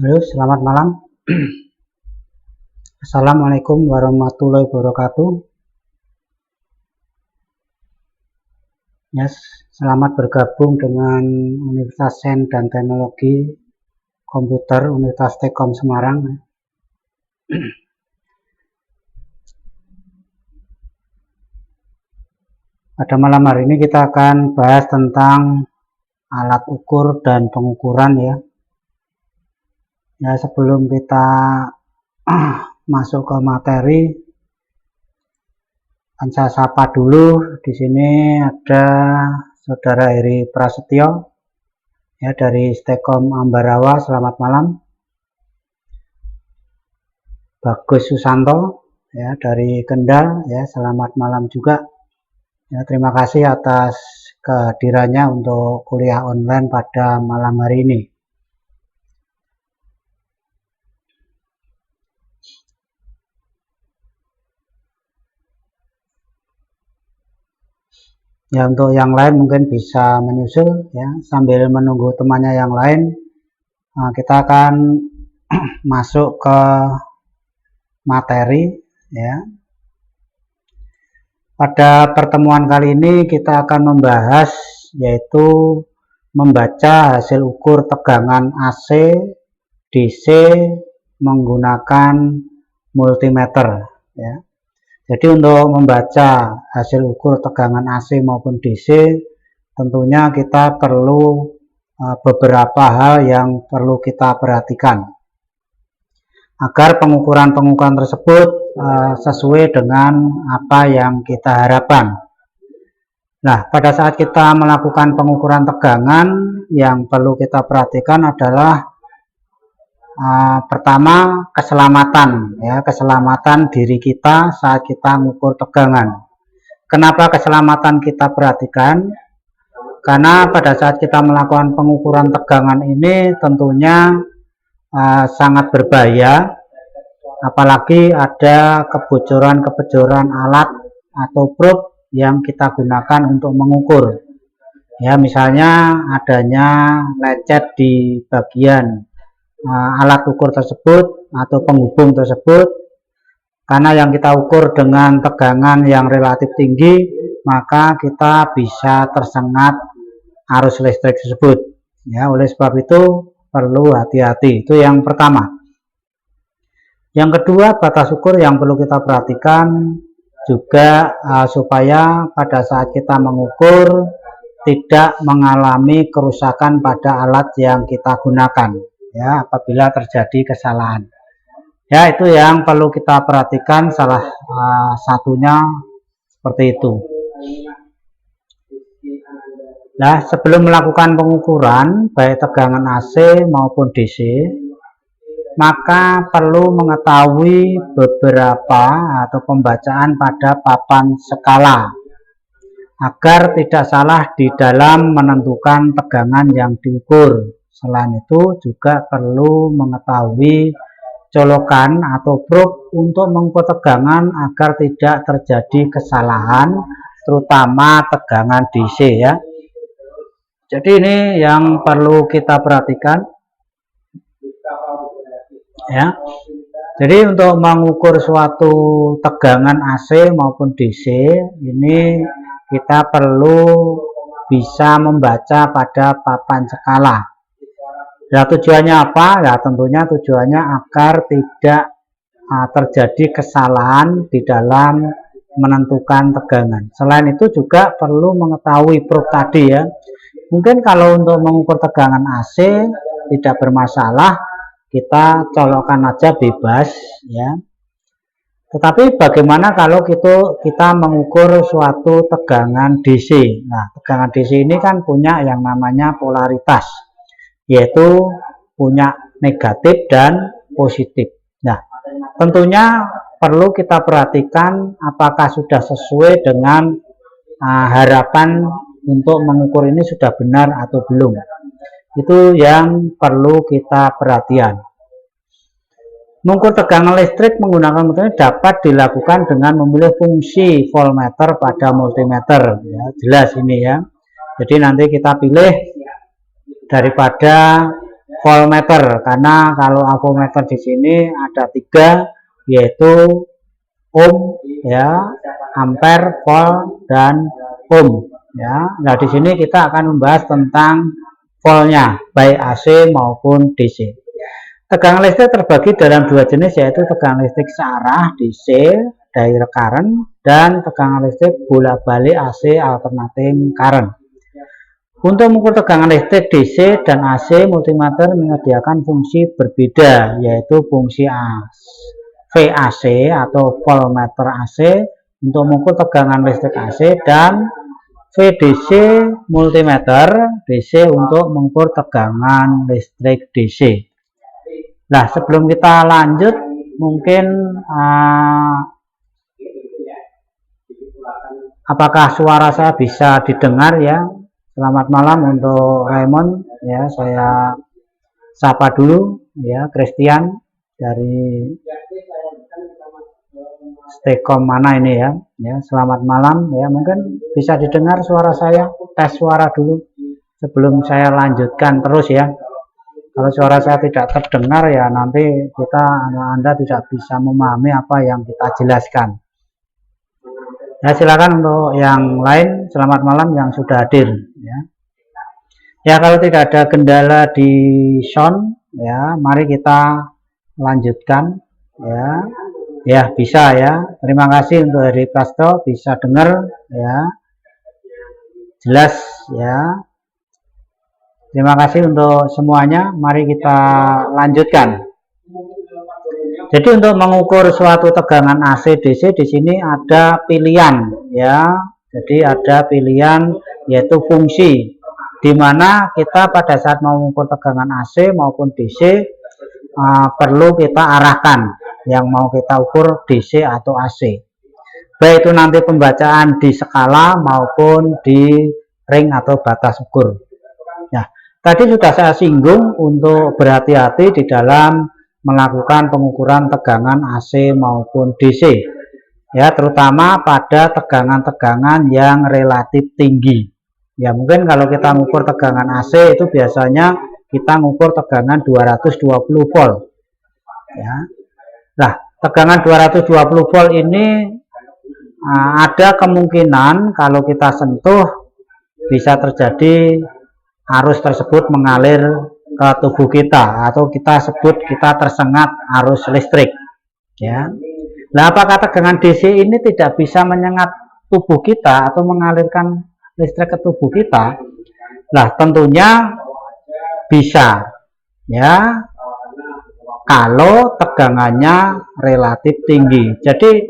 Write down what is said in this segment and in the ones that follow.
Halo, selamat malam. Assalamualaikum warahmatullahi wabarakatuh. Yes, selamat bergabung dengan Universitas Sains dan Teknologi Komputer Universitas Tekkom Semarang. Pada malam hari ini kita akan bahas tentang alat ukur dan pengukuran ya. Ya, sebelum kita masuk ke materi, saya sapa dulu. Di sini ada Saudara Heri Prasetyo ya dari Stekom Ambarawa. Selamat malam. Bagus Susanto ya dari Kendal ya. Selamat malam juga. Ya, terima kasih atas kehadirannya untuk kuliah online pada malam hari ini. Ya, untuk yang lain mungkin bisa menyusul ya, sambil menunggu temannya yang lain. Nah, kita akan masuk ke materi ya. Pada pertemuan kali ini kita akan membahas yaitu membaca hasil ukur tegangan AC DC menggunakan multimeter ya. Jadi untuk membaca hasil ukur tegangan AC maupun DC, tentunya kita perlu beberapa hal yang perlu kita perhatikan agar pengukuran-pengukuran tersebut sesuai dengan apa yang kita harapkan. Nah, pada saat kita melakukan pengukuran tegangan, yang perlu kita perhatikan adalah pertama keselamatan ya, keselamatan diri kita saat kita mengukur tegangan. Kenapa keselamatan kita perhatikan? Karena pada saat kita melakukan pengukuran tegangan ini tentunya sangat berbahaya, apalagi ada kebocoran-kebocoran alat atau probe yang kita gunakan untuk mengukur ya, misalnya adanya lecet di bagian alat ukur tersebut atau penghubung tersebut. Karena yang kita ukur dengan tegangan yang relatif tinggi, maka kita bisa tersengat arus listrik tersebut ya. Oleh sebab itu perlu hati-hati. Itu yang pertama. Yang kedua, batas ukur yang perlu kita perhatikan juga supaya pada saat kita mengukur tidak mengalami kerusakan pada alat yang kita gunakan ya, apabila terjadi kesalahan ya. Itu yang perlu kita perhatikan, salah satunya seperti itu. Nah, sebelum melakukan pengukuran baik tegangan AC maupun DC, maka perlu mengetahui beberapa atau pembacaan pada papan skala agar tidak salah di dalam menentukan tegangan yang diukur. Selain itu juga perlu mengetahui colokan atau probe untuk mengukur tegangan agar tidak terjadi kesalahan, terutama tegangan DC ya. Jadi ini yang perlu kita perhatikan ya. Jadi untuk mengukur suatu tegangan AC maupun DC ini kita perlu bisa membaca pada papan skala. Ya, tujuannya apa? Ya, tentunya tujuannya agar tidak terjadi kesalahan di dalam menentukan tegangan. Selain itu juga perlu mengetahui probe tadi ya. Mungkin kalau untuk mengukur tegangan AC tidak bermasalah, kita colokkan aja bebas ya. Tetapi bagaimana kalau kita mengukur suatu tegangan DC? Nah, tegangan DC ini kan punya yang namanya polaritas, yaitu punya negatif dan positif. Nah, tentunya perlu kita perhatikan apakah sudah sesuai dengan harapan untuk mengukur ini sudah benar atau belum. Itu yang perlu kita perhatikan. Mengukur tegangan listrik menggunakan multimeter dapat dilakukan dengan memilih fungsi voltmeter pada multimeter ya, jelas ini ya. Jadi nanti kita pilih daripada voltmeter, karena kalau avometer di sini ada 3, yaitu ohm, ya, ampere, volt, dan ohm, ya. Nah, di sini kita akan membahas tentang voltnya, baik AC maupun DC. Tegangan listrik terbagi dalam 2 jenis, yaitu tegangan listrik searah DC, direct current, dan tegangan listrik bolak-balik AC, alternating current. Untuk mengukur tegangan listrik DC dan AC, multimeter menyediakan fungsi berbeda, yaitu fungsi VAC atau voltmeter AC untuk mengukur tegangan listrik AC, dan VDC multimeter DC untuk mengukur tegangan listrik DC. Nah, sebelum kita lanjut, mungkin apakah suara saya bisa didengar ya? Selamat malam untuk Raymond, ya, saya sapa dulu ya, Christian dari Stekom mana ini ya. Ya, selamat malam ya, mungkin bisa didengar suara saya, tes suara dulu sebelum saya lanjutkan terus ya. Kalau suara saya tidak terdengar ya nanti Anda tidak bisa memahami apa yang kita jelaskan. Ya, silakan untuk yang lain, selamat malam yang sudah hadir ya. Ya, kalau tidak ada kendala di sound ya, mari kita lanjutkan ya. Ya, bisa ya. Terima kasih untuk Heri Prasto, bisa dengar ya. Jelas ya. Terima kasih untuk semuanya. Mari kita lanjutkan. Jadi untuk mengukur suatu tegangan AC DC di sini ada pilihan ya. Jadi ada pilihan yaitu fungsi, di mana kita pada saat mengukur tegangan AC maupun DC perlu kita arahkan yang mau kita ukur DC atau AC. Baik itu nanti pembacaan di skala maupun di ring atau batas ukur. Nah, tadi sudah saya singgung untuk berhati-hati di dalam melakukan pengukuran tegangan AC maupun DC. Ya, terutama pada tegangan-tegangan yang relatif tinggi. Ya, mungkin kalau kita mengukur tegangan AC itu biasanya kita mengukur tegangan 220 volt. Ya. Nah, tegangan 220 volt ini ada kemungkinan kalau kita sentuh bisa terjadi arus tersebut mengalir ke tubuh kita, atau kita sebut kita tersengat arus listrik ya. Nah, apakah tegangan DC ini tidak bisa menyengat tubuh kita atau mengalirkan listrik ke tubuh kita? Nah, tentunya bisa ya, kalau tegangannya relatif tinggi. Jadi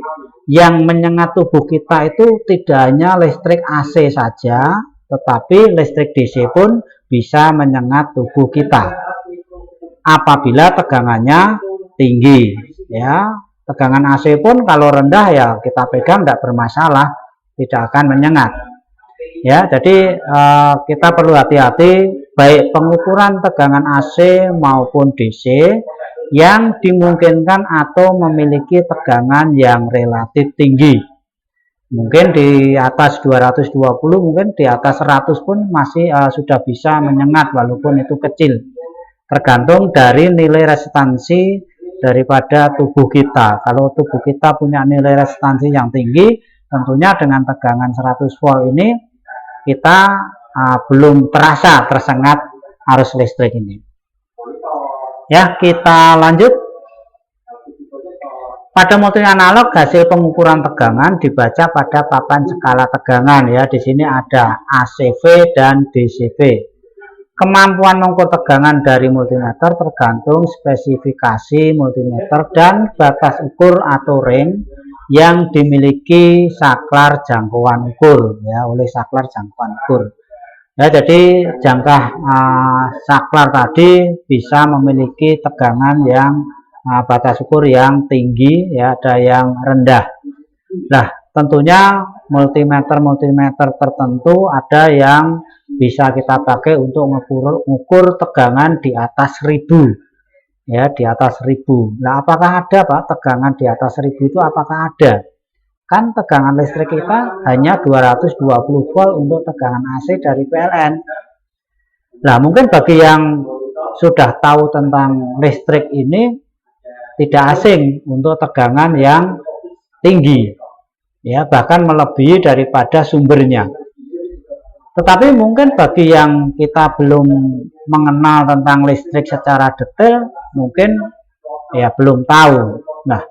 yang menyengat tubuh kita itu tidak hanya listrik AC saja, tetapi listrik DC pun bisa menyengat tubuh kita apabila tegangannya tinggi ya. Tegangan AC pun kalau rendah ya kita pegang tidak bermasalah, tidak akan menyengat ya. Jadi kita perlu hati-hati baik pengukuran tegangan AC maupun DC yang dimungkinkan atau memiliki tegangan yang relatif tinggi. Mungkin di atas 220, mungkin di atas 100 pun masih sudah bisa menyengat walaupun itu kecil. Tergantung dari nilai resistansi daripada tubuh kita. Kalau tubuh kita punya nilai resistansi yang tinggi, tentunya dengan tegangan 100 volt ini kita belum terasa tersengat arus listrik ini. Ya, kita lanjut. Pada multi analog, hasil pengukuran tegangan dibaca pada papan skala tegangan ya. Di sini ada ACV dan DCV. Kemampuan mengukur tegangan dari multimeter tergantung spesifikasi multimeter dan batas ukur atau ring yang dimiliki saklar jangkauan ukur ya, oleh saklar jangkauan ukur. Ya, jadi jangka saklar tadi bisa memiliki tegangan yang batas ukur yang tinggi ya, ada yang rendah. Nah, tentunya multimeter tertentu ada yang bisa kita pakai untuk mengukur tegangan di atas 1000 ya, di atas 1000. Nah, apakah ada Pak tegangan di atas 1000 itu? Apakah ada? Kan tegangan listrik kita hanya 220 volt untuk tegangan AC dari PLN. Nah, mungkin bagi yang sudah tahu tentang listrik ini tidak asing untuk tegangan yang tinggi, ya, bahkan melebihi daripada sumbernya. Tetapi mungkin bagi yang kita belum mengenal tentang listrik secara detail, mungkin ya belum tahu. Nah,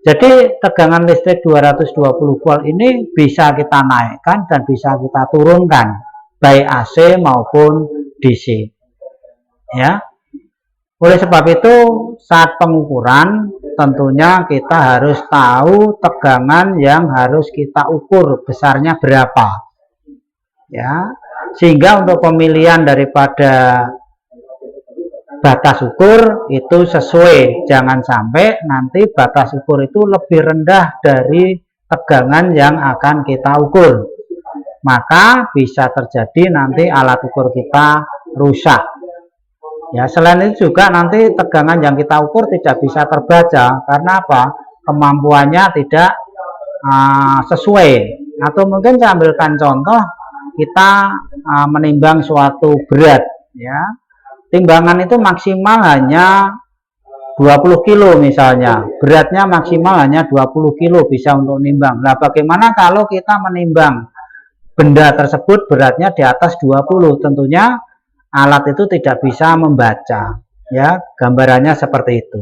jadi tegangan listrik 220 volt ini bisa kita naikkan dan bisa kita turunkan, baik AC maupun DC. Ya. Oleh sebab itu, saat pengukuran tentunya kita harus tahu tegangan yang harus kita ukur besarnya berapa. Ya, sehingga untuk pemilihan daripada batas ukur itu sesuai, jangan sampai nanti batas ukur itu lebih rendah dari tegangan yang akan kita ukur, maka bisa terjadi nanti alat ukur kita rusak. Ya, selain itu juga nanti tegangan yang kita ukur tidak bisa terbaca, karena apa? Kemampuannya tidak sesuai. Atau mungkin saya ambilkan contoh, kita menimbang suatu berat, ya, timbangan itu maksimal hanya 20 kilo misalnya, beratnya maksimal hanya 20 kilo bisa untuk nimbang. Nah, bagaimana kalau kita menimbang benda tersebut beratnya di atas 20? Tentunya alat itu tidak bisa membaca, ya, gambarannya seperti itu.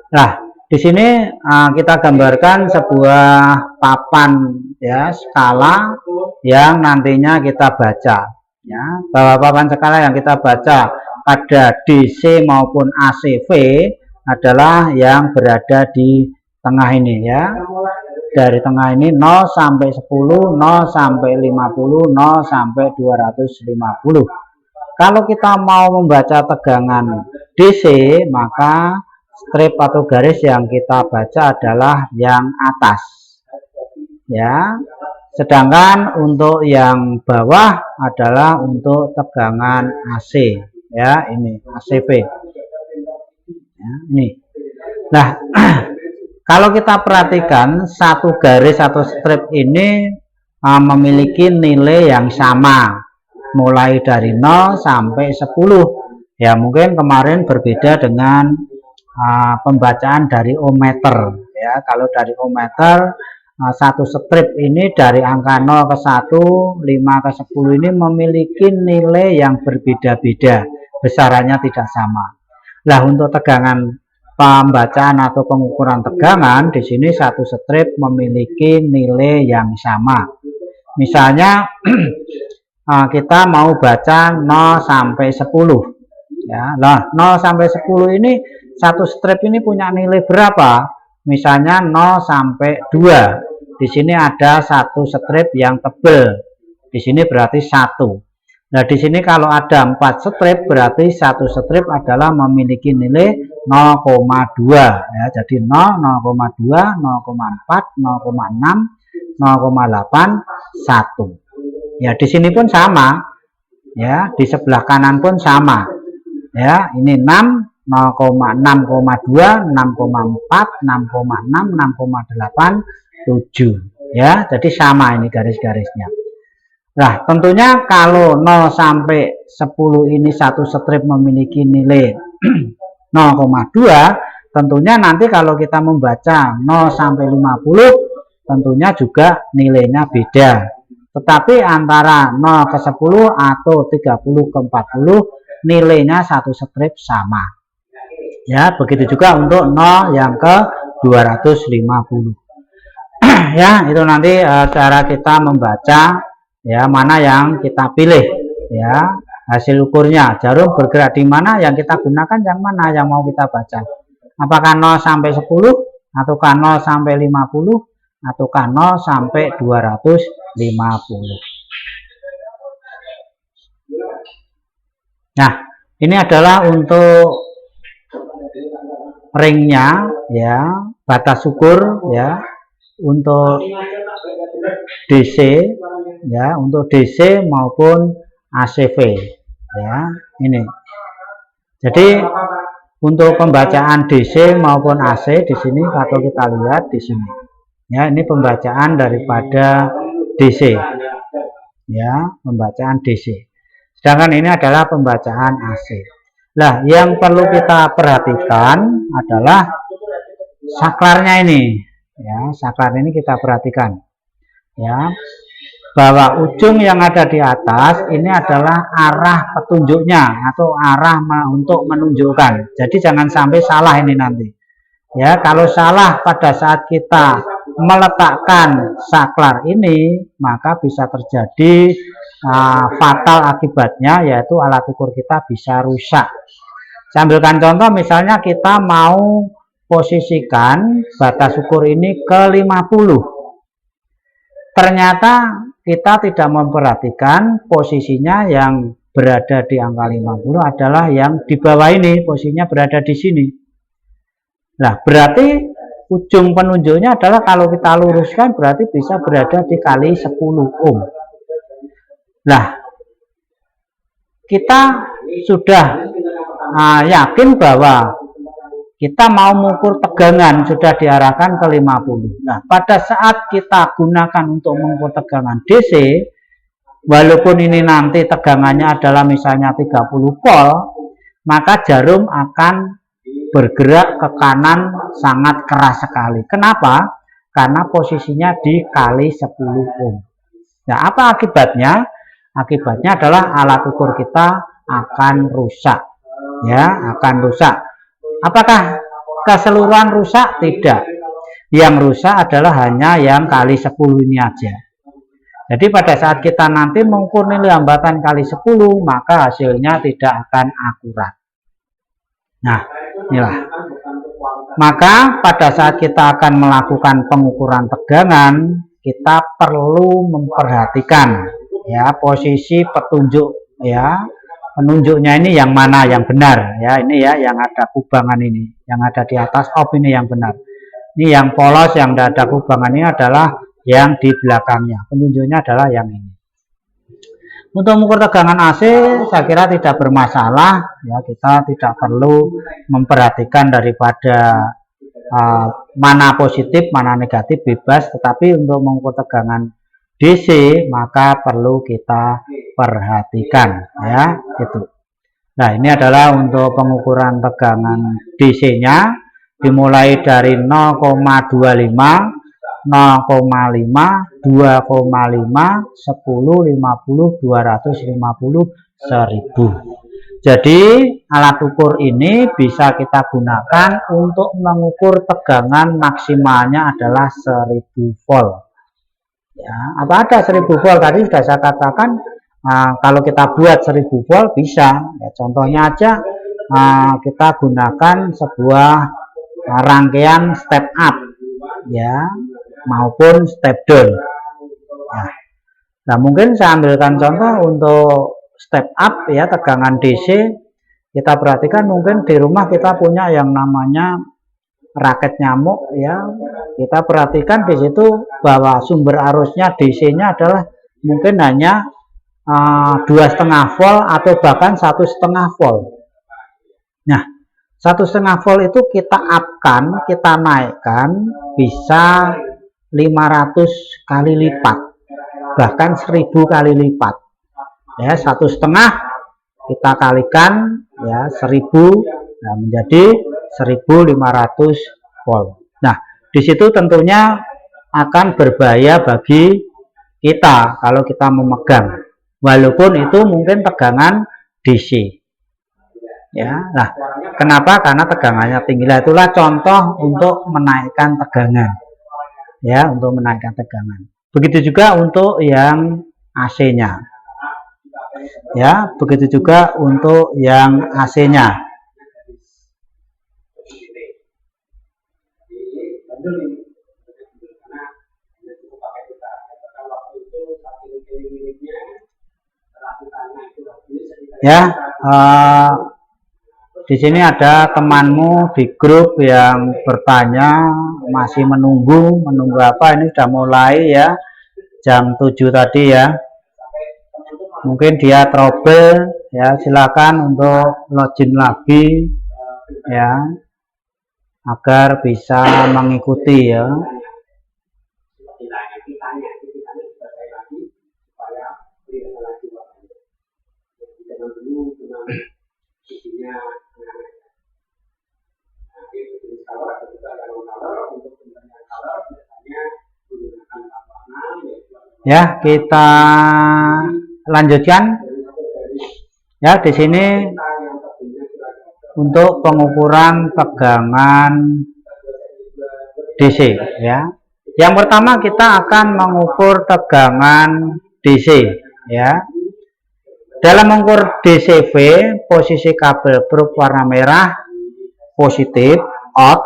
Nah, di sini kita gambarkan sebuah papan, ya, skala yang nantinya kita baca, ya, bahwa papan skala yang kita baca pada DC maupun ACV adalah yang berada di tengah ini, ya. Dari tengah ini 0 sampai 10, 0 sampai 50, 0 sampai 250. Kalau kita mau membaca tegangan DC, maka strip atau garis yang kita baca adalah yang atas, ya, sedangkan untuk yang bawah adalah untuk tegangan AC, ya, ini ACV, ya, ini. Nah, kalau kita perhatikan satu garis atau strip ini memiliki nilai yang sama mulai dari 0 sampai 10, ya, mungkin kemarin berbeda dengan pembacaan dari ohmmeter, ya. Kalau dari ohmmeter satu strip ini dari angka 0 ke 1, 5 ke 10 ini memiliki nilai yang berbeda-beda, besarannya tidak sama. Nah, untuk tegangan pembacaan atau pengukuran tegangan di sini satu strip memiliki nilai yang sama. Misalnya kita mau baca 0 sampai 10, ya. Nah, 0 sampai 10 ini satu strip ini punya nilai berapa? Misalnya 0 sampai 2. Di sini ada satu strip yang tebal. Di sini berarti 1. Nah, di sini kalau ada 4 strip berarti satu strip adalah memiliki nilai 0,2, ya. Jadi 0, 0,2, 0,4, 0,6, 0,8, 1. Ya, di sini pun sama. Ya, di sebelah kanan pun sama. Ya, ini 6, 0,6,2, 6,4, 6,6, 6,8, 7, ya. Jadi sama ini garis-garisnya. Nah, tentunya kalau 0 sampai 10 ini satu strip memiliki nilai 0,2, tentunya nanti kalau kita membaca 0 sampai 50 tentunya juga nilainya beda. Tetapi antara 0 ke 10 atau 30 ke 40 nilainya satu strip sama. Ya, begitu juga untuk 0 yang ke 250. Ya, itu nanti cara kita membaca, ya, mana yang kita pilih, ya, hasil ukurnya. Jarum bergerak di mana, yang kita gunakan yang mana yang mau kita baca. Apakah 0 sampai 10 ataukah 0 sampai 50 ataukah 0 sampai 250. Nah, ini adalah untuk ringnya, ya, batas ukur, ya, untuk DC, ya, untuk DC maupun ACV, ya, ini. Jadi untuk pembacaan DC maupun AC di sini kalau kita lihat di sini, ya, ini pembacaan daripada DC, ya, pembacaan DC. Sedangkan ini adalah pembacaan AC. Nah, yang perlu kita perhatikan adalah saklarnya ini. Ya, saklar ini kita perhatikan. Ya, bahwa ujung yang ada di atas ini adalah arah petunjuknya atau arah untuk menunjukkan. Jadi jangan sampai salah ini nanti. Ya, kalau salah pada saat kita meletakkan saklar ini, maka bisa terjadi fatal akibatnya, yaitu alat ukur kita bisa rusak. Saya ambilkan contoh, misalnya kita mau posisikan batas ukur ini ke 50. Ternyata kita tidak memperhatikan posisinya yang berada di angka 50 adalah yang di bawah ini, posisinya berada di sini. Nah, berarti ujung penunjuknya adalah kalau kita luruskan berarti bisa berada di kali 10 ohm. Nah, kita sudah yakin bahwa kita mau mengukur tegangan sudah diarahkan ke 50. Nah, pada saat kita gunakan untuk mengukur tegangan DC, walaupun ini nanti tegangannya adalah misalnya 30 volt, maka jarum akan bergerak ke kanan sangat keras sekali. Kenapa? Karena posisinya di kali 10 ohm. Nah, apa akibatnya? Akibatnya adalah alat ukur kita akan rusak. Ya, akan rusak. Apakah keseluruhan rusak? Tidak. Yang rusak adalah hanya yang kali 10 ini aja. Jadi pada saat kita nanti mengukur nilai hambatan kali 10, maka hasilnya tidak akan akurat. Nah, inilah. Maka pada saat kita akan melakukan pengukuran tegangan, kita perlu memperhatikan ya posisi petunjuk, ya penunjuknya ini yang mana yang benar, ya ini ya yang ada kubangan ini, yang ada di atas off ini yang benar. Ini yang polos yang tidak ada kubangan ini adalah yang di belakangnya, penunjuknya adalah yang ini. Untuk mengukur tegangan AC saya kira tidak bermasalah, ya kita tidak perlu memperhatikan daripada mana positif mana negatif, bebas. Tetapi untuk mengukur tegangan DC maka perlu kita perhatikan, ya itu. Nah, ini adalah untuk pengukuran tegangan DC-nya, dimulai dari 0,25, 0,5, 2,5, 10, 50, 250, 1000. Jadi alat ukur ini bisa kita gunakan untuk mengukur tegangan maksimalnya adalah 1000 volt. Ya, apa ada 1000 volt? Tadi sudah saya katakan, kalau kita buat 1000 volt bisa. Ya, contohnya aja kita gunakan sebuah rangkaian step up, ya, maupun step down. Nah, mungkin saya ambilkan contoh untuk step up, ya, tegangan DC. Kita perhatikan mungkin di rumah kita punya yang namanya raket nyamuk, ya. Kita perhatikan di situ bahwa sumber arusnya DC-nya adalah mungkin hanya 2,5 volt atau bahkan 1,5 volt. Nah, 1,5 volt itu kita upkan, kita naikkan bisa 500 kali lipat, bahkan 1000 kali lipat. Ya, 1,5 kita kalikan ya 1000, nah menjadi 1500 volt. Nah, di situ tentunya akan berbahaya bagi kita kalau kita memegang, walaupun itu mungkin tegangan DC. Ya, nah kenapa? Karena tegangannya tinggi. Nah, itulah contoh untuk menaikkan tegangan. Ya, untuk menaikkan tegangan. Begitu juga untuk yang AC-nya. Ya, begitu juga untuk yang AC-nya. Ya, di sini ada temanmu di grup yang bertanya, masih menunggu apa? Ini sudah mulai ya, jam 7 tadi ya. Mungkin dia trouble, ya silakan untuk login lagi ya, agar bisa mengikuti ya. Ya, kita lanjutkan. Ya, di sini untuk pengukuran tegangan DC ya. Yang pertama kita akan mengukur tegangan DC ya. Dalam mengukur DCV, posisi kabel probe warna merah positif out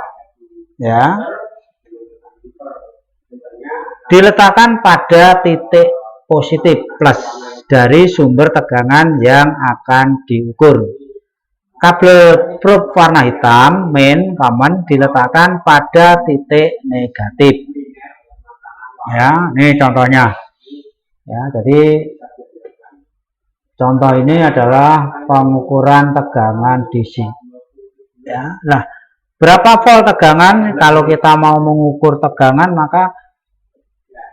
ya. Diletakkan pada titik positif plus dari sumber tegangan yang akan diukur. Kabel probe warna hitam main common diletakkan pada titik negatif. Ya, ini contohnya. Ya, jadi contoh ini adalah pengukuran tegangan DC. Ya, nah, berapa volt tegangan? Kalau kita mau mengukur tegangan maka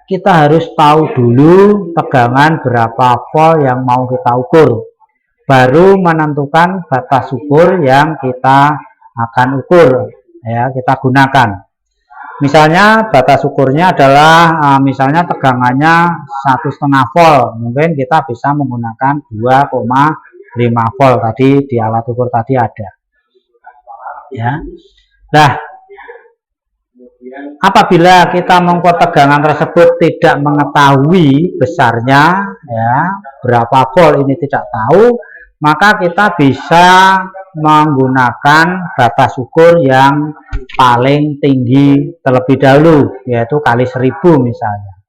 kita harus tahu dulu tegangan berapa volt yang mau kita ukur, baru menentukan batas ukur yang kita akan ukur ya, kita gunakan. Misalnya batas ukurnya adalah misalnya tegangannya 1,5 volt, mungkin kita bisa menggunakan 2,5 volt tadi di alat ukur tadi ada ya. Nah, apabila kita mengukur tegangan tersebut tidak mengetahui besarnya ya, berapa volt ini tidak tahu, maka kita bisa menggunakan batas ukur yang paling tinggi terlebih dahulu, yaitu kali 1000 misalnya.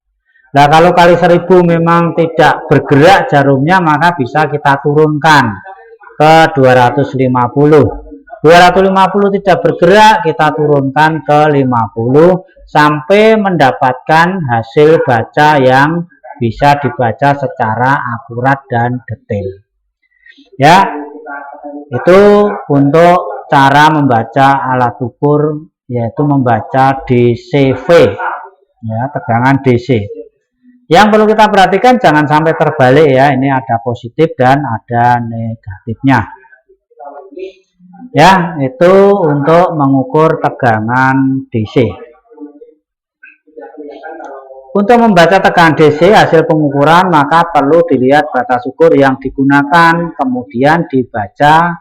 Nah, kalau kali 1000 memang tidak bergerak jarumnya, maka bisa kita turunkan ke 250. 250 tidak bergerak, kita turunkan ke 50 sampai mendapatkan hasil baca yang bisa dibaca secara akurat dan detail. Ya, itu untuk cara membaca alat ukur, yaitu membaca DCV ya, tegangan DC. Yang perlu kita perhatikan jangan sampai terbalik ya, ini ada positif dan ada negatifnya. Ya, itu untuk mengukur tegangan DC. Untuk membaca tegangan DC hasil pengukuran, maka perlu dilihat batas ukur yang digunakan, kemudian dibaca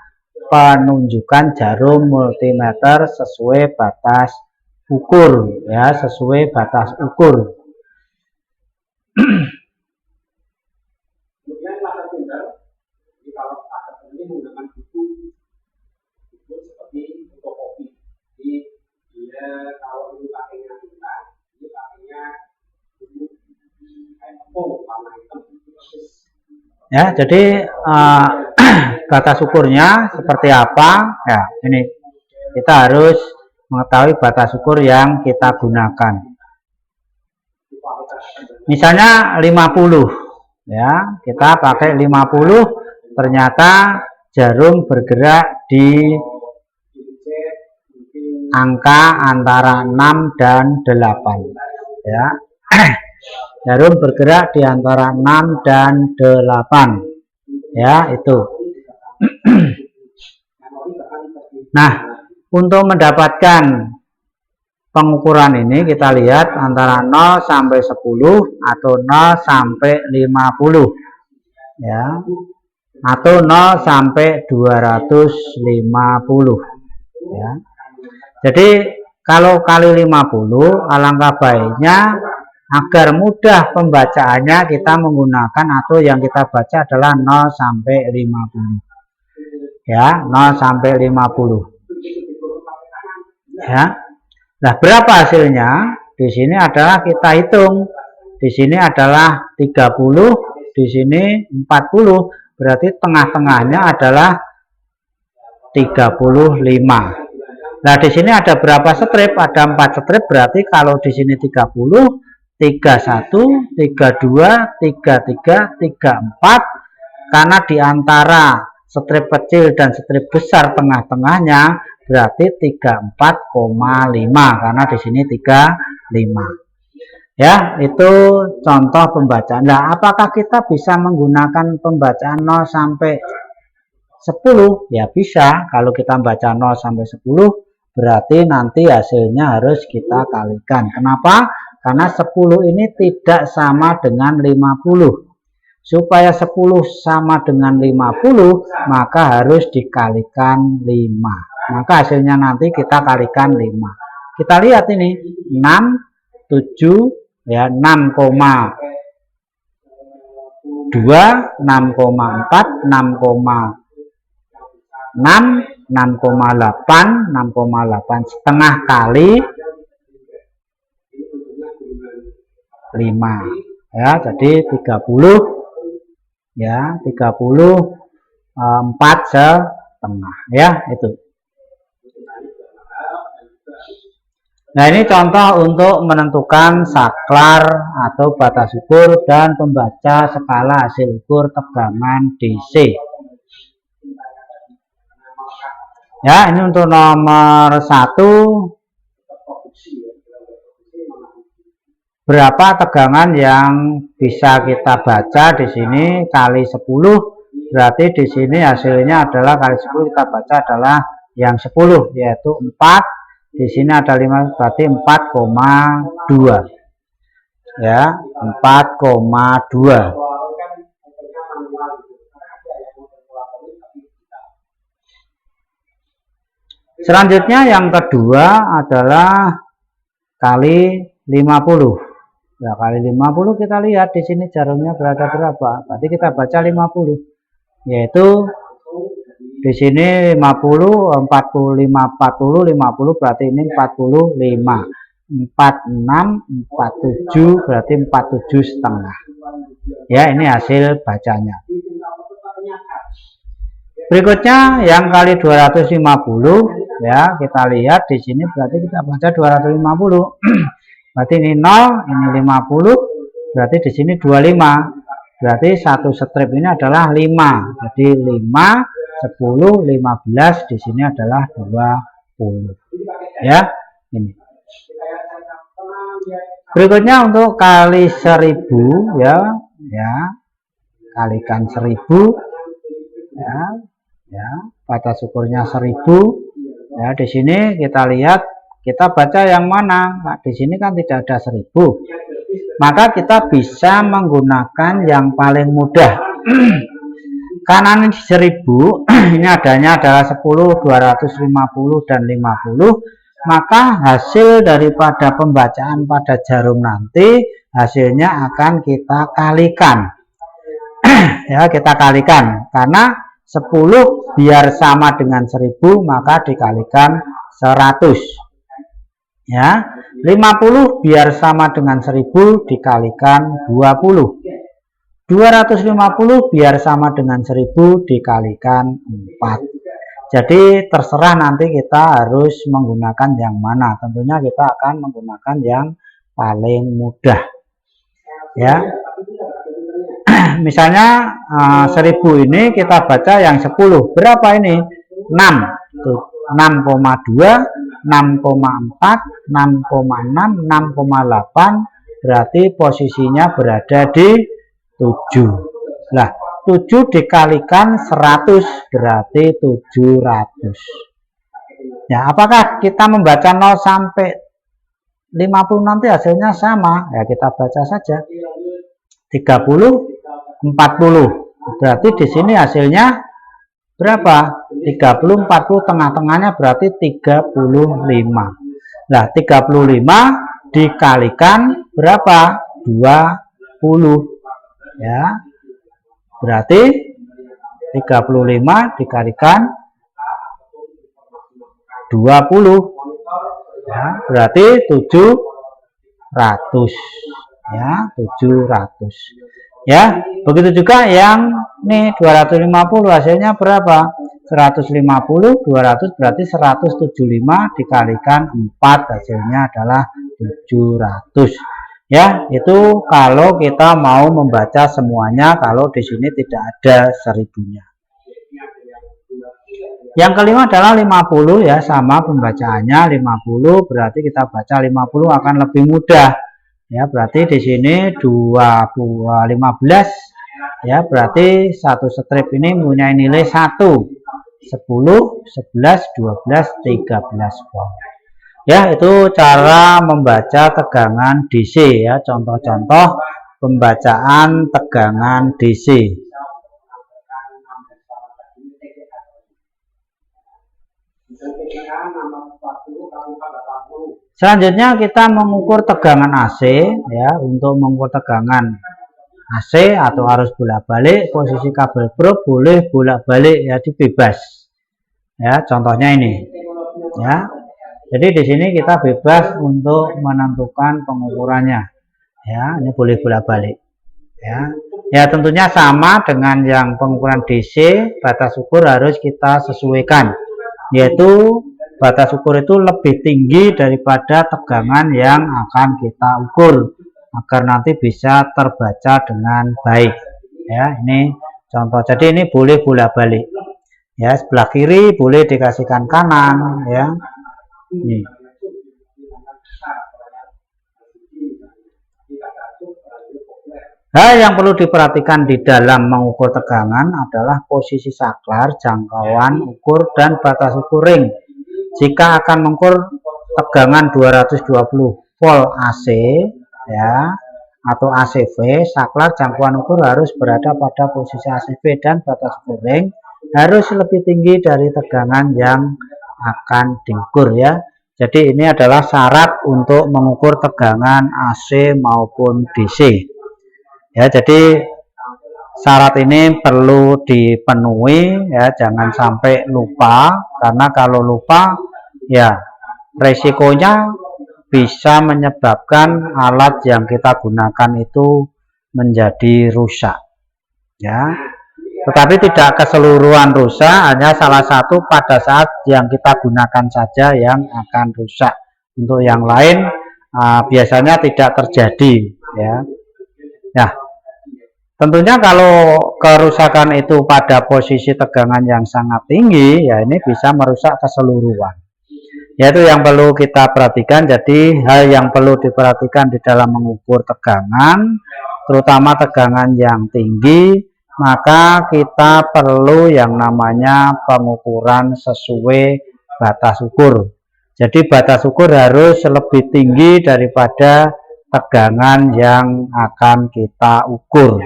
penunjukan jarum multimeter sesuai batas ukur ya, sesuai batas ukur. Ya, jadi batas ukurnya seperti apa ya, ini kita harus mengetahui batas ukur yang kita gunakan. Misalnya 50 ya, kita pakai 50, ternyata jarum bergerak di angka antara 6 dan 8 ya. Jarum bergerak di antara 6 dan 8 ya, itu. Nah, untuk mendapatkan pengukuran ini kita lihat antara 0 sampai 10 atau 0 sampai 50 ya, atau 0 sampai 250 ya. Jadi kalau kali 50, alangkah baiknya agar mudah pembacaannya kita menggunakan atau yang kita baca adalah 0 sampai 50 ya, 0 sampai 50 ya. Nah, berapa hasilnya? Di sini adalah kita hitung. Di sini adalah 30, di sini 40, berarti tengah-tengahnya adalah 35. Nah, di sini ada berapa strip? Ada 4 strip, berarti kalau di sini 30, 31, 32, 33, 34, karena di antara strip kecil dan strip besar tengah-tengahnya berarti 34,5, karena di sini 35. Ya, itu contoh pembacaan. Nah, apakah kita bisa menggunakan pembacaan 0 sampai 10? Ya bisa. Kalau kita baca 0 sampai 10 berarti nanti hasilnya harus kita kalikan. Kenapa? karena 10 ini tidak sama dengan 50. Supaya 10 sama dengan 50, maka harus dikalikan 5. Maka hasilnya nanti kita kalikan 5. Kita lihat ini 6, 7, ya 6,2, 6,4, 6,6, 6,8, 6,8 setengah kali 5. Ya, jadi 30. Ya, 34 setengah, ya itu. Nah, ini contoh untuk menentukan saklar atau batas ukur dan pembaca skala hasil ukur tegangan DC. Ya, ini untuk nomor 1. Berapa tegangan yang bisa kita baca di sini kali 10, berarti di sini hasilnya adalah kali 10 kita baca adalah yang 10, yaitu 4. Di sini ada 5, berarti 4,2. Ya, 4,2. Selanjutnya yang kedua adalah kali 50. Ya, kali 50 kita lihat di sini jarumnya berada berapa. Berarti kita baca 50. Yaitu di sini 50, 45, 40, 50 berarti ini 45. 46, 47 berarti 47 setengah. Ya, ini hasil bacanya. Berikutnya yang kali 250, ya, kita lihat di sini berarti kita baca 250. Berarti ini 0, ini 50, berarti di sini 25. Berarti satu strip ini adalah 5. Jadi 5, 10, 15 di sini adalah 20. Ya, ini. Berikutnya untuk kali 1000, ya, kalikan 1000, ya, batas ukurnya 1000. Ya, di sini kita lihat, kita baca yang mana? Nah, di sini kan tidak ada 1000. Maka kita bisa menggunakan yang paling mudah. Karena ini 1000, ini adanya adalah 10, 250 dan 50. Maka hasil daripada pembacaan pada jarum nanti hasilnya akan kita kalikan. Ya, kita kalikan. Karena 10 biar sama dengan 1000, maka dikalikan 100. Ya, 50 biar sama dengan 1000 dikalikan 20. 250 biar sama dengan 1000 dikalikan 4. Jadi terserah nanti kita harus menggunakan yang mana. Tentunya kita akan menggunakan yang paling mudah. Ya. Misalnya 1000 ini kita baca yang 10. Berapa ini? 6. 6,2, 6,4, 6,6, 6,8, berarti posisinya berada di 7. Nah, 7 dikalikan 100 berarti 700. Ya, apakah kita membaca 0 sampai 50 nanti hasilnya sama? Ya, kita baca saja. 30, 40. Berarti di sini hasilnya berapa? 30, 40, tengah-tengahnya berarti 35. Nah, 35 dikalikan berapa? 20. Ya. Berarti 35 dikalikan 20. Ya, berarti 700. Ya, 700. Ya, begitu juga yang nih 250 hasilnya berapa? 150, 200 berarti 175 dikalikan 4 hasilnya adalah 700. Ya, itu kalau kita mau membaca semuanya, kalau di sini tidak ada 1000-nya. Yang kelima adalah 50, ya, sama pembacaannya 50 berarti kita baca 50 akan lebih mudah. Ya, berarti di sini 15, ya, berarti satu strip ini mempunyai nilai 1, 10, 11, 12, 13 poin. Ya, itu cara membaca tegangan DC ya, contoh-contoh pembacaan tegangan DC. Selanjutnya kita mengukur tegangan AC ya, untuk mengukur tegangan AC atau arus bolak-balik, posisi kabel probe boleh bolak-balik ya, bebas. Ya, contohnya ini. Ya. Jadi di sini kita bebas untuk menentukan pengukurannya. Ya, ini boleh bolak-balik. Ya. Ya, tentunya sama dengan yang pengukuran DC, batas ukur harus kita sesuaikan. Yaitu batas ukur itu lebih tinggi daripada tegangan yang akan kita ukur agar nanti bisa terbaca dengan baik ya. Ini contoh, jadi ini boleh bolak-balik ya, sebelah kiri boleh dikasihkan kanan ya. Ini hal yang perlu diperhatikan di dalam mengukur tegangan adalah posisi saklar, jangkauan ukur, dan batas ukur ring. Jika akan mengukur tegangan 220 volt AC ya atau ACV, saklar jangkauan ukur harus berada pada posisi ACV dan batas ukur ring harus lebih tinggi dari tegangan yang akan diukur ya. Jadi ini adalah syarat untuk mengukur tegangan AC maupun DC. Ya, jadi syarat ini perlu dipenuhi ya, jangan sampai lupa, karena kalau lupa ya resikonya bisa menyebabkan alat yang kita gunakan itu menjadi rusak ya. Tetapi tidak keseluruhan rusak, hanya salah satu pada saat yang kita gunakan saja yang akan rusak. Untuk yang lain biasanya tidak terjadi ya. Nah, tentunya kalau kerusakan itu pada posisi tegangan yang sangat tinggi, ya ini bisa merusak keseluruhan. Yaitu yang perlu kita perhatikan. Jadi hal yang perlu diperhatikan di dalam mengukur tegangan, terutama tegangan yang tinggi, maka kita perlu yang namanya pengukuran sesuai batas ukur. Jadi batas ukur harus lebih tinggi daripada tegangan yang akan kita ukur.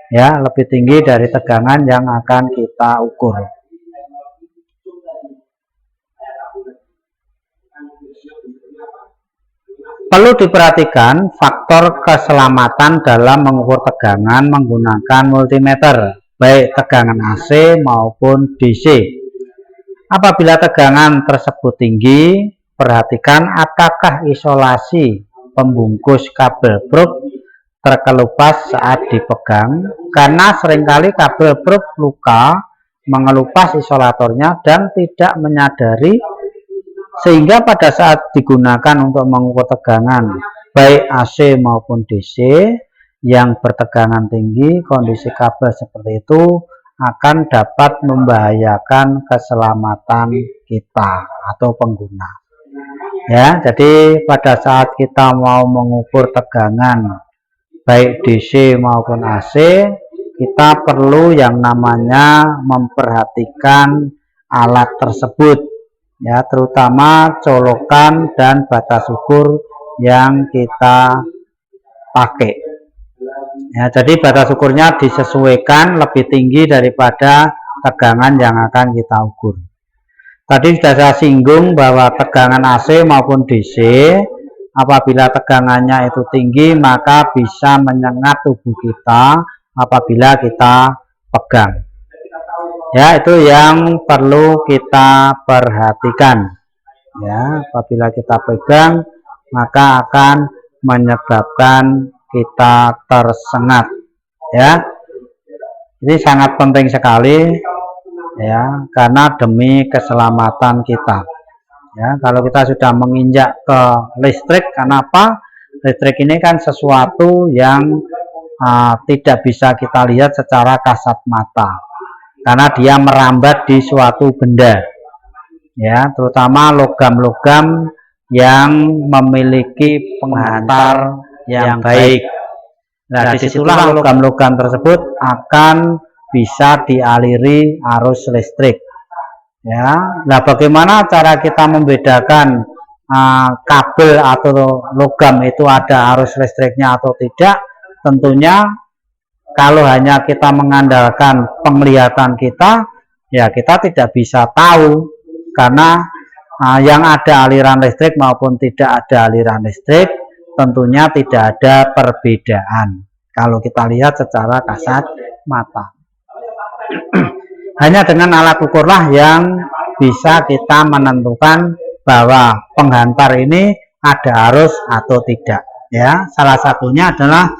Ya, lebih tinggi dari tegangan yang akan kita ukur. Perlu diperhatikan faktor keselamatan dalam mengukur tegangan menggunakan multimeter, baik tegangan AC maupun DC. Apabila tegangan tersebut tinggi, perhatikan apakah isolasi pembungkus kabel probe terkelupas saat dipegang, karena seringkali kabel probe luka mengelupas isolatornya dan tidak menyadari, sehingga pada saat digunakan untuk mengukur tegangan baik AC maupun DC yang bertegangan tinggi, kondisi kabel seperti itu akan dapat membahayakan keselamatan kita atau pengguna ya. Jadi pada saat kita mau mengukur tegangan baik DC maupun AC, kita perlu yang namanya memperhatikan alat tersebut ya, terutama colokan dan batas ukur yang kita pakai ya. Jadi batas ukurnya disesuaikan lebih tinggi daripada tegangan yang akan kita ukur. Tadi sudah saya singgung bahwa tegangan AC maupun DC, apabila tegangannya itu tinggi maka bisa menyengat tubuh kita apabila kita pegang ya. Itu yang perlu kita perhatikan ya. Apabila kita pegang maka akan menyebabkan kita tersengat ya. Ini sangat penting sekali ya, karena demi keselamatan kita ya. Kalau kita sudah menginjak ke listrik, kenapa? Listrik ini kan sesuatu yang tidak bisa kita lihat secara kasat mata, karena dia merambat di suatu benda ya, terutama logam-logam yang memiliki penghantar yang baik. Nah, disitulah logam-logam tersebut akan bisa dialiri arus listrik ya. Nah, bagaimana cara kita membedakan kabel atau logam itu ada arus listriknya atau tidak. Tentunya kalau hanya kita mengandalkan penglihatan kita, ya kita tidak bisa tahu, karena yang ada aliran listrik maupun tidak ada aliran listrik tentunya tidak ada perbedaan kalau kita lihat secara kasat mata. Hanya dengan alat ukurlah yang bisa kita menentukan bahwa penghantar ini ada arus atau tidak, ya. Salah satunya adalah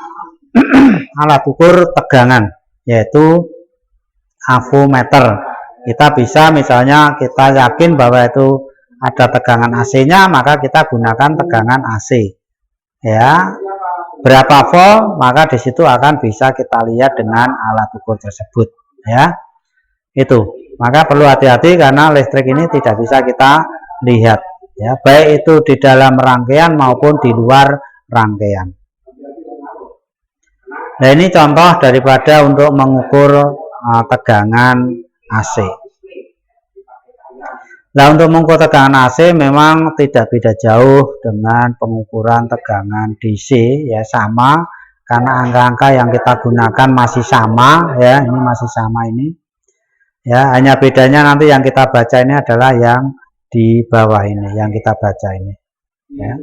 alat ukur tegangan, yaitu avometer. Kita bisa, misalnya kita yakin bahwa itu ada tegangan AC-nya, maka kita gunakan tegangan AC, ya. Berapa volt, maka di situ akan bisa kita lihat dengan alat ukur tersebut, ya. Itu, maka perlu hati-hati karena listrik ini tidak bisa kita lihat, ya, baik itu di dalam rangkaian maupun di luar rangkaian. Nah, ini contoh daripada untuk mengukur tegangan AC. Nah, untuk mengukur tegangan AC memang tidak beda jauh dengan pengukuran tegangan DC, ya, sama, karena angka-angka yang kita gunakan masih sama, ya, ini masih sama ini, ya, hanya bedanya nanti yang kita baca ini adalah yang di bawah ini, yang kita baca ini, ya.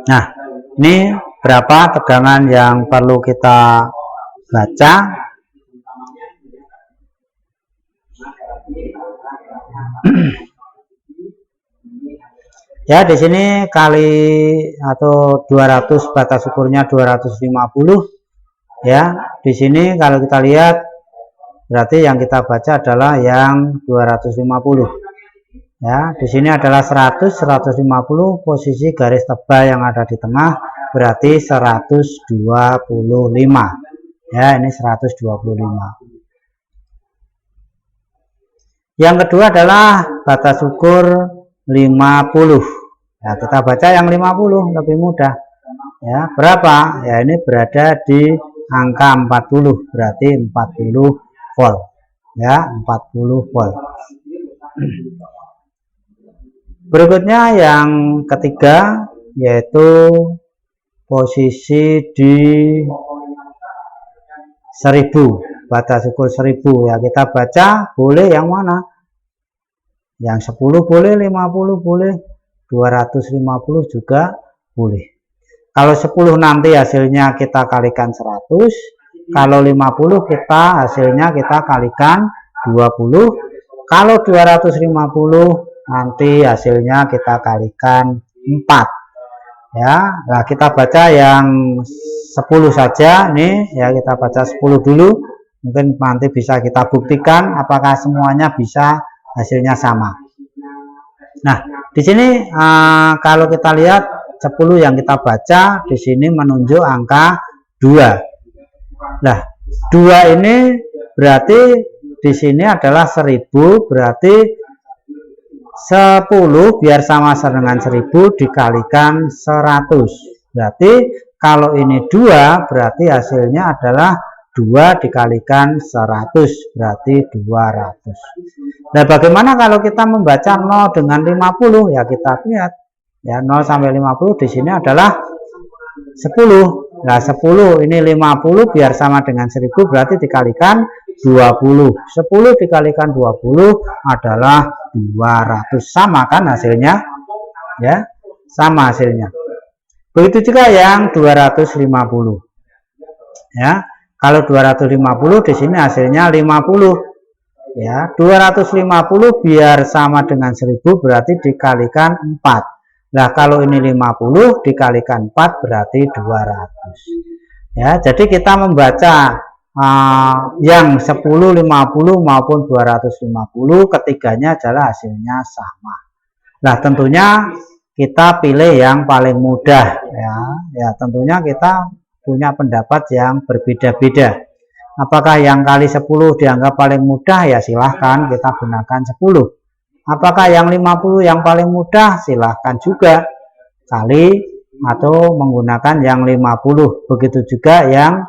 Nah, ini berapa tegangan yang perlu kita baca. Ya, di sini kali atau 200, batas ukurnya 250, ya. Di sini kalau kita lihat berarti yang kita baca adalah yang 250, ya. Di sini adalah 100, 150, posisi garis tebal yang ada di tengah berarti 125, ya, ini 125. Yang kedua adalah batas ukur 50. Ya, kita baca yang 50 lebih mudah, ya. Berapa? Ya, ini berada di angka 40, berarti 40 volt, ya, 40 volt. Berikutnya yang ketiga yaitu posisi di 1000, batas ukur 1000, ya. Kita baca boleh yang mana? Yang 10 boleh, 50 boleh, 250 juga boleh. Kalau 10 nanti hasilnya kita kalikan 100, kalau 50 kita hasilnya kita kalikan 20, kalau 250 nanti hasilnya kita kalikan 4, ya. Nah, kita baca yang 10 saja nih, ya, kita baca 10 dulu, mungkin nanti bisa kita buktikan apakah semuanya bisa hasilnya sama. Nah, di sini kalau kita lihat 10 yang kita baca di sini menunjuk angka 2. Nah, 2 ini berarti di sini adalah 1000, berarti 10 biar sama dengan 1000 dikalikan 100. Berarti kalau ini 2 berarti hasilnya adalah 2 dikalikan 100, berarti 200. Nah, bagaimana kalau kita membaca 0 dengan 50? Ya, kita lihat, ya, 0 sampai 50 di sini adalah 10. Nah, 10 ini 50 biar sama dengan 1000 berarti dikalikan 20. 10 dikalikan 20 adalah 200. Sama kan hasilnya? Ya, sama hasilnya. Begitu juga yang 250. Ya. Kalau 250 di sini hasilnya 50. Ya, 250 biar sama dengan 1000 berarti dikalikan 4. Nah, kalau ini 50 dikalikan 4 berarti 200. Ya, jadi kita membaca yang 10, 50 maupun 250 ketiganya adalah hasilnya sama. Nah, tentunya kita pilih yang paling mudah, ya. Ya, tentunya kita punya pendapat yang berbeda-beda. Apakah yang kali 10 dianggap paling mudah? Ya, silahkan kita gunakan 10. Apakah yang 50 yang paling mudah? Silahkan juga kali atau menggunakan yang 50. Begitu juga yang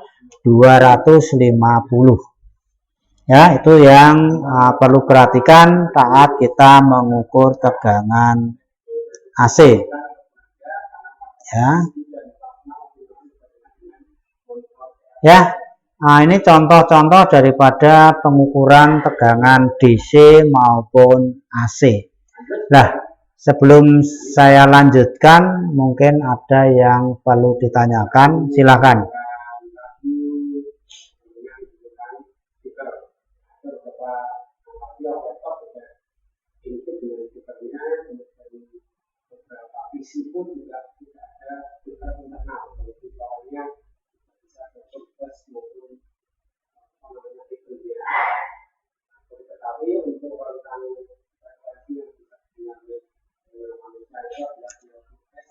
250. Ya, itu yang perlu perhatikan saat kita mengukur tegangan AC. Ya. Ya. Nah, ini contoh-contoh daripada pengukuran tegangan DC maupun AC. Nah, sebelum saya lanjutkan, mungkin ada yang perlu ditanyakan, silakan.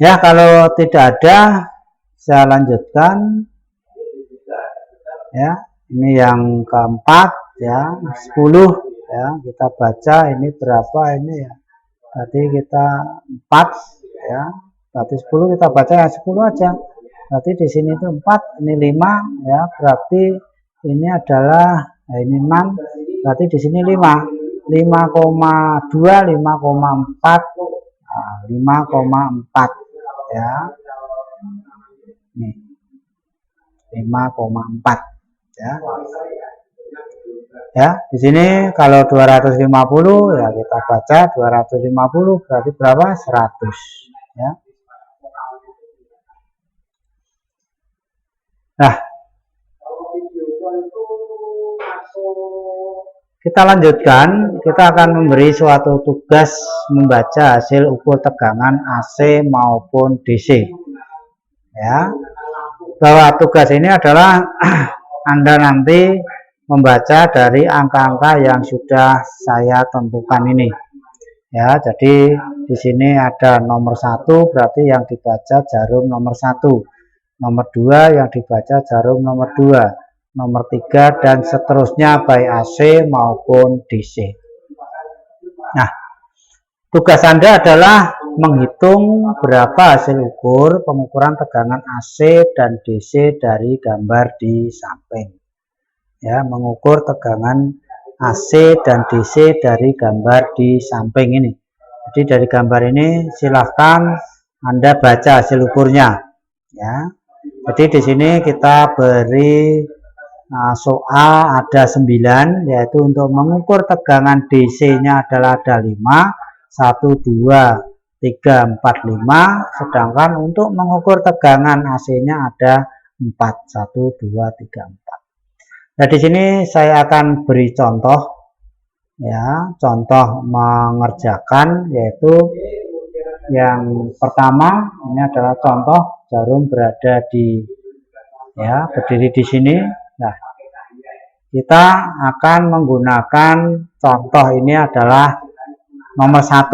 Ya, kalau tidak ada, saya lanjutkan. Ya, ini yang keempat, ya, 10. Ya, kita baca ini berapa ini ya. Tadi kita 4, ya. Berarti 10 kita baca yang 10 aja. Berarti di sini itu 4, ini 5, ya. Berarti ini adalah, nah ini 6, berarti di sini 5. 5,2, 5,4, 5,4, ya. Nih. 5,4, ya. Ya, di sini kalau 250 ya kita baca 250 berarti berapa? 100, ya. Nah, kita lanjutkan, kita akan memberi suatu tugas membaca hasil ukur tegangan AC maupun DC. Ya. Bahwa tugas ini adalah Anda nanti membaca dari angka-angka yang sudah saya tentukan ini. Ya, jadi di sini ada nomor 1 berarti yang dibaca jarum nomor 1. Nomor 2 yang dibaca jarum nomor 2. Nomor 3 dan seterusnya baik AC maupun DC. Nah, tugas Anda adalah menghitung berapa hasil ukur pengukuran tegangan AC dan DC dari gambar di samping. Ya, mengukur tegangan AC dan DC dari gambar di samping ini. Jadi dari gambar ini silahkan Anda baca hasil ukurnya. Ya, jadi di sini kita beri soal ada 9, yaitu untuk mengukur tegangan DC-nya adalah ada 5, 1, 2, 3, 4, 5, sedangkan untuk mengukur tegangan AC-nya ada 4, 1, 2, 3, 4. Nah, di sini saya akan beri contoh, ya, contoh mengerjakan, yaitu yang pertama ini adalah contoh jarum berada di, ya, berdiri di sini. Nah, kita akan menggunakan contoh ini adalah nomor 1.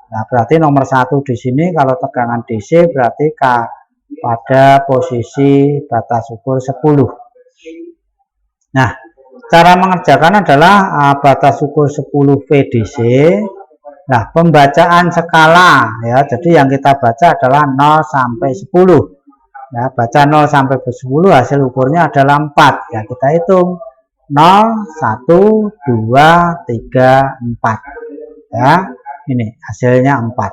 Nah, berarti nomor 1 di sini kalau tegangan DC berarti pada posisi batas ukur 10. Nah, cara mengerjakan adalah batas ukur 10 VDC. Nah, pembacaan skala, ya, jadi yang kita baca adalah 0 sampai 10. Ya, baca 0 sampai 10 hasil ukurnya adalah 4. Ya, kita hitung 0, 1, 2, 3, 4. Ya, ini hasilnya 4.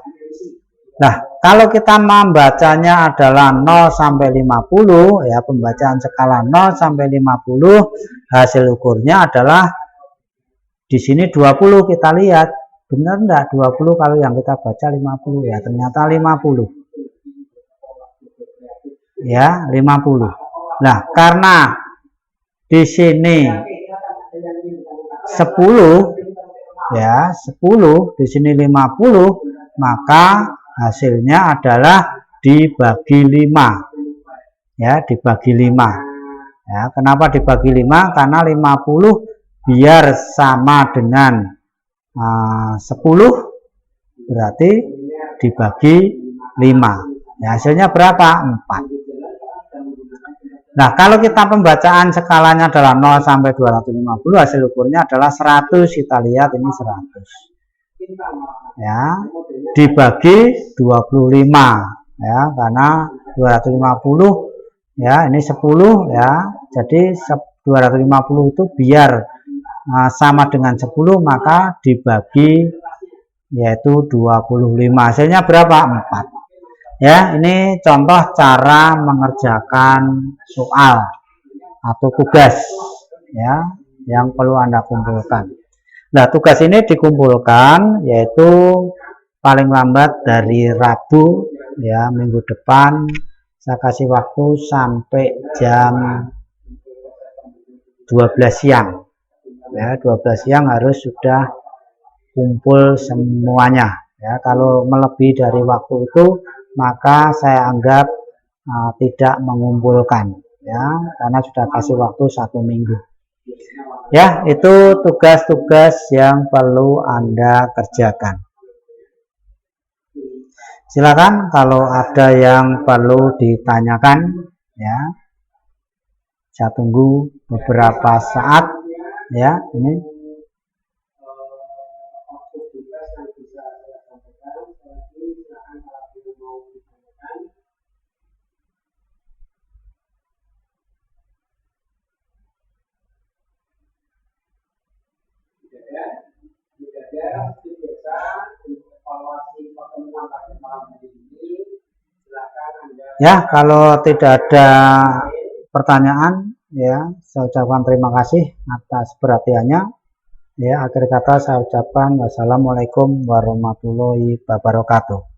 Nah, kalau kita membacanya adalah 0 sampai 50, ya, pembacaan skala 0 sampai 50, hasil ukurnya adalah di sini 20. Kita lihat, benar enggak 20 kalau yang kita baca 50? Ya, ternyata 50. Ya, 50. Nah, karena di sini 10, ya, 10, di sini 50, maka hasilnya adalah dibagi 5. Ya, dibagi 5. Ya, kenapa dibagi 5? Karena 50 biar sama dengan 10 berarti dibagi 5. Ya, hasilnya berapa? 4. Nah, kalau kita pembacaan skalanya adalah 0 sampai 250, hasil ukurnya adalah 100. Kita lihat ini 100. Ya, dibagi 25, ya, karena 250, ya, ini 10, ya. Jadi 250 itu biar sama dengan 10, maka dibagi yaitu 25. Hasilnya berapa? 4. Ya, ini contoh cara mengerjakan soal atau tugas ya yang perlu Anda kumpulkan. Nah, tugas ini dikumpulkan yaitu paling lambat dari Rabu ya, minggu depan. Saya kasih waktu sampai jam 12 siang ya, 12 siang harus sudah kumpul semuanya ya. Kalau melebihi dari waktu itu maka saya anggap tidak mengumpulkan ya, karena sudah kasih waktu 1 minggu ya. Itu tugas-tugas yang perlu Anda kerjakan. Silakan kalau ada yang perlu ditanyakan ya. Saya tunggu beberapa saat ya. Ini ya, kalau tidak ada pertanyaan ya, saya ucapkan terima kasih atas perhatiannya ya. Akhir kata saya ucapkan wassalamualaikum warahmatullahi wabarakatuh.